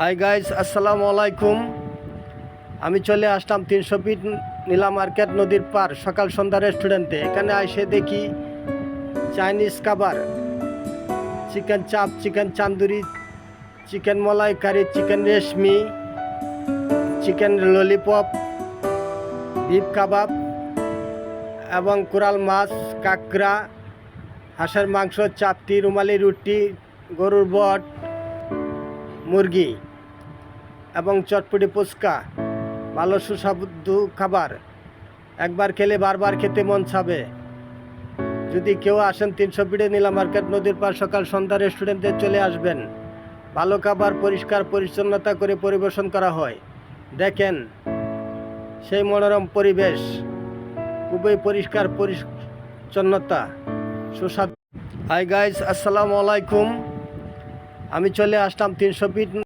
Hi guys, আসসালামু আলাইকুম। আমি চলে আসলাম 300 ফিট নীলা মার্কেট নদীর পার সকাল সন্ধ্যা রেস্টুরেন্টে। এখানে এসে দেখি চাইনিজ খাবার, চিকেন চাপ, চিকেন চান্দুরি, চিকেন মলাইকারি, চিকেন রেশমি, চিকেন ললিপপ, বিফ কাবাব এবং কোরাল মাছ, কাঁকড়া, হাঁসের মাংস, চাপটি, রুমালি রুটি, গরুর বট, মুরগি এবং চটপটি, ফুচকা। ভালো সুস্বাদু খাবার, একবার খেলে বারবার খেতে মন চাবে। যদি কেউ আসেন 300 ফিটে নীলা মার্কেট নদীর পার সকাল সন্ধ্যা রেস্টুরেন্টে চলে আসবেন। ভালো খাবার পরিষ্কার পরিচ্ছন্নতা করে পরিবেশন করা হয়। দেখেন সেই মনোরম পরিবেশ, খুবই পরিষ্কার পরিচ্ছন্নতা, সুস্বাদু। হাই গাইস, আসসালামু আলাইকুম। আমি চলে আসলাম 300 ফিট